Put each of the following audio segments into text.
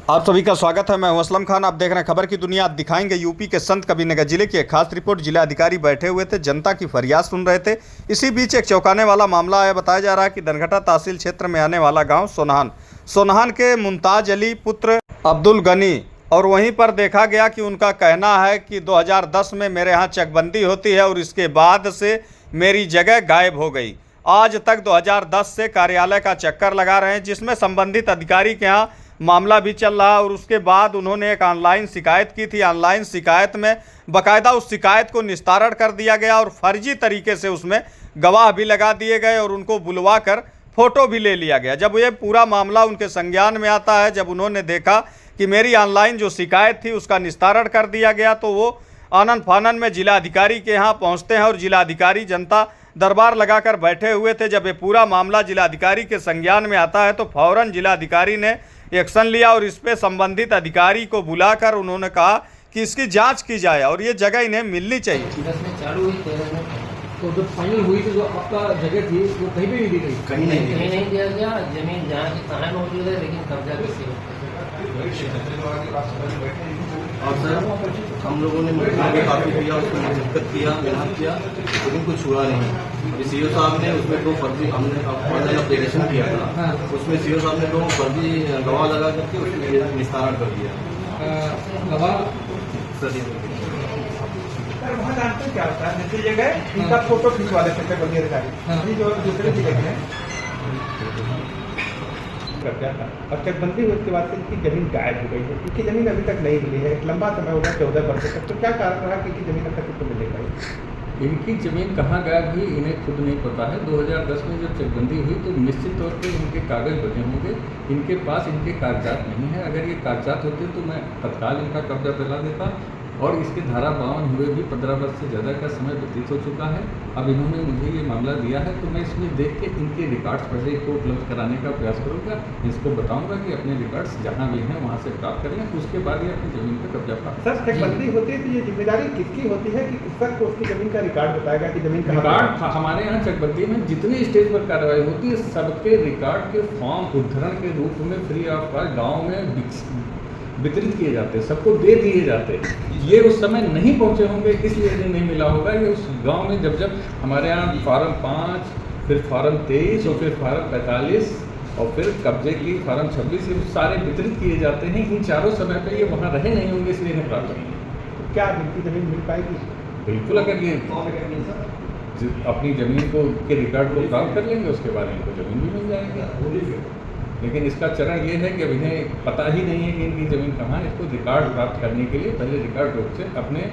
आप सभी का स्वागत है। मैं हूं असलम खान। आप देख रहे हैं खबर की दुनिया। आप दिखाएंगे यूपी के संत कबीरनगर जिले की एक खास रिपोर्ट। जिला अधिकारी बैठे हुए थे, जनता की फरियाद सुन रहे थे। इसी बीच एक चौंकाने वाला मामला आया। बताया जा रहा है कि धनघटा तहसील क्षेत्र में आने वाला गांव सोनहान के मुमताज अली पुत्र अब्दुल गनी, और वहीं पर देखा गया कि उनका कहना है कि 2010 में मेरे यहाँ चकबंदी होती है और इसके बाद से मेरी जगह गायब हो गई। आज तक 2010 से कार्यालय का चक्कर लगा रहे हैं, जिसमें संबंधित अधिकारी के यहाँ मामला भी चल रहा है। और उसके बाद उन्होंने एक ऑनलाइन शिकायत की थी। ऑनलाइन शिकायत में बाकायदा उस शिकायत को निस्तारण कर दिया गया और फर्जी तरीके से उसमें गवाह भी लगा दिए गए और उनको बुलवा कर फ़ोटो भी ले लिया गया। जब ये पूरा मामला उनके संज्ञान में आता है, जब उन्होंने देखा कि मेरी ऑनलाइन जो शिकायत थी उसका निस्तारण कर दिया गया, तो वो आनन फानन में जिला अधिकारी के यहाँ पहुँचते हैं और जिला अधिकारी जनता दरबार लगाकर बैठे हुए थे। जब ये पूरा मामला जिला अधिकारी के संज्ञान में आता है तो फौरन जिला अधिकारी ने एक्शन लिया और इस पे संबंधित अधिकारी को बुलाकर उन्होंने कहा कि इसकी जांच की जाए और ये जगह इन्हें मिलनी चाहिए। 10 में चालू हुई, 13 में तो जब फाइनल हुई तो जो आपका जगह थी वो कहीं भी नहीं दी गई, कहीं नहीं दिया गया। जमीन जहाँ की तहाँ मौजूद है, लेकिन कब्जा किसी और सर हम लोगों ने काफी किया, उसको दिक्कत किया, मेहनत किया, लेकिन कुछ हुआ नहीं। सीओ साहब ने उसमें 2 फर्जी, हमने ऑनलाइन एप्लीकेशन किया था, उसमें सीओ साहब ने 2 फर्जी गवाह लगा करके उसमें निस्तारण कर दिया। गवाह सर वहाँ जानते हैं क्या होता है, दूसरी जगह इनका फोटो खिंचवा देते थे बल्कि अधिकारी, जो दूसरे जिले के हैं कर दिया था। और चकबंदी हुई उसके बाद से इनकी जमीन गायब हो गई है। इनकी जमीन अभी तक नहीं मिली है। एक लंबा समय हो गया, 14 वर्ष तक। तो क्या कारण रहा कि इनकी जमीन अब तक इसको मिल पाई? इनकी ज़मीन कहाँ गायब हुई इन्हें खुद नहीं पता है। 2010 में जब चकबंदी हुई तो निश्चित तौर पे इनके कागज़ बने होंगे। इनके पास इनके कागजात नहीं है। अगर ये कागजात होते तो मैं तत्काल इनका कब्जा दिला देता। और इसके धारा 52 हुए भी 15 वर्ष से ज़्यादा का समय व्यतीत हो चुका है। अब इन्होंने मुझे ये मामला दिया है तो मैं इसमें देख के इनके रिकॉर्ड्स पहले इनको उपलब्ध कराने का प्रयास करूँगा। इसको बताऊँगा कि अपने रिकॉर्ड्स जहाँ भी हैं वहाँ से प्राप्त करें, उसके बाद ये अपनी ज़मीन पर कब्जा प्राप्त। सर चकबंदी होती है तो ये जिम्मेदारी किसकी होती है कि किस तक उसकी जमीन का रिकॉर्ड बताएगा कि जमीन का रिकॉर्ड हमारे यहाँ चकबंदी में जितनी स्टेज पर कार्रवाई होती है सबके रिकॉर्ड के फॉर्म उद्धरण के रूप में फ्री ऑफ कॉस्ट गाँव में वितरित किए जाते हैं, सबको दे दिए जाते हैं। ये उस समय नहीं पहुंचे होंगे इसलिए इन्हें नहीं मिला होगा। ये उस गांव में जब हमारे यहाँ फार्म 5, फिर फार्म 23 और फिर फार्म 45 और फिर कब्जे की फार्म 26, ये सारे वितरित किए जाते हैं। इन चारों समय पे ये वहाँ रहे नहीं होंगे इसलिए इन्हें प्राप्त नहीं है। तो क्या इनकी जमीन मिल पाएगी? बिल्कुल, अगर ये अपनी ज़मीन को के रिकॉर्ड को प्राप्त कर लेंगे उसके बाद इनको ज़मीन भी मिल जाएगी। लेकिन इसका चरण ये है कि अब इन्हें पता ही नहीं है कि इनकी ज़मीन कहाँ है। इसको रिकॉर्ड प्राप्त करने के लिए पहले रिकॉर्ड रूप से अपने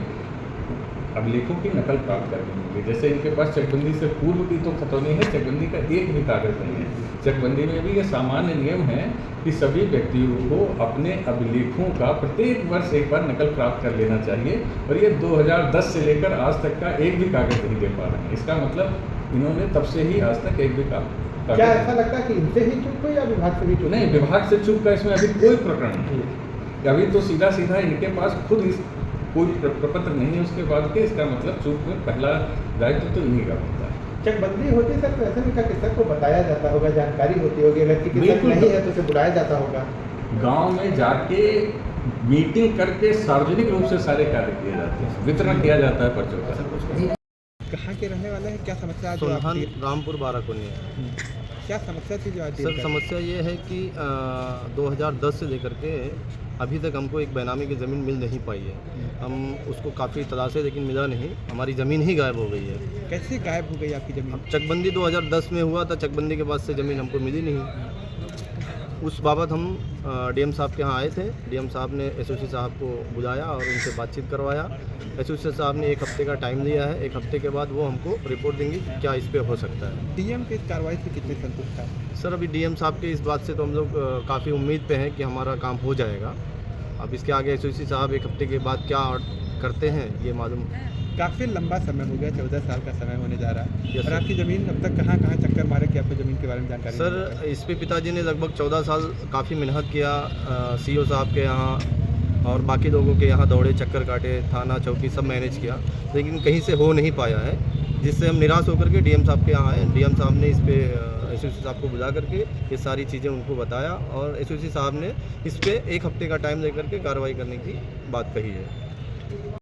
अभिलेखों की नकल प्राप्त करनी होगी। जैसे इनके पास चकबंदी से पूर्व की तो खतौनी है, चकबंदी का एक भी कागज़ नहीं है। चकबंदी में भी ये सामान्य नियम है कि सभी व्यक्तियों को अपने अभिलेखों का प्रत्येक वर्ष एक बार नकल प्राप्त कर लेना चाहिए। और ये 2010 से लेकर आज तक का एक भी कागज़ नहीं दे पा रहे हैं। इसका मतलब इन्होंने तब से ही आज तक एक भी क्या ऐसा लगता है कि इनसे ही चूक हुई या विभाग से भी चूक? नहीं, विभाग से चूक का इसमें अभी कोई प्रकरण नहीं है। अभी तो सीधा इनके पास खुद कोई प्रपत्र नहीं है उसके बाद के। इसका मतलब चूक में पहला दायित्व तो इन्हीं का होता है। चकबंदी होती सर तो ऐसा नहीं था कि सर को बताया जाता होगा, जानकारी होती होगी, अगर किसी नहीं है तो उसे बुलाया जाता होगा, गाँव में जाके मीटिंग करके सार्वजनिक रूप से सारे कार्य किए जाते हैं, वितरण किया जाता है पर्चों का। कहाँ के रहने वाले हैं? क्या समस्या? सोनहान रामपुर बाराकोनी है। क्या समस्या थी जो आज? सर समस्या ये है कि 2010 से लेकर के अभी तक हमको एक बेनामी की ज़मीन मिल नहीं पाई है। हम उसको काफ़ी तलाशे लेकिन मिला नहीं, हमारी ज़मीन ही गायब हो गई है। कैसे गायब हो गई आपकी ज़मीन? अब चकबंदी 2010 में हुआ था, चकबंदी के बाद से ज़मीन हमको मिली नहीं। उस बाबत हम डीएम साहब के यहाँ आए थे। डीएम साहब ने एसओसी साहब को बुलाया और उनसे बातचीत करवाया। एसओसी साहब ने 1 हफ्ते का टाइम दिया है। 1 हफ्ते के बाद वो हमको रिपोर्ट देंगे कि क्या इस पर हो सकता है। डीएम की कार्रवाई से कितने संतुष्ट है? सर अभी डीएम साहब के इस बात से तो हम लोग काफ़ी उम्मीद पे हैं कि हमारा काम हो जाएगा। अब इसके आगे एसओसी साहब 1 हफ्ते के बाद क्या करते हैं ये मालूम। काफ़ी लंबा समय हो गया, 14 साल का समय होने जा रहा है। और आपकी ज़मीन अब तक कहाँ कहाँ चक्कर मारे कि आपको ज़मीन के बारे में जानकारी? सर इस पे पिताजी ने लगभग 14 साल काफ़ी मेहनत किया, सीओ साहब के यहाँ और बाकी लोगों के यहाँ दौड़े, चक्कर काटे, थाना चौकी सब मैनेज किया, लेकिन कहीं से हो नहीं पाया है, जिससे हम निराश होकर के डीएम साहब के यहाँ आए। डीएम साहब ने इस पर एसओसी साहब को बुला करके ये सारी चीज़ें उनको बताया और एसओसी साहब ने इस पर 1 हफ्ते का टाइम दे करके कार्रवाई करने की बात कही है।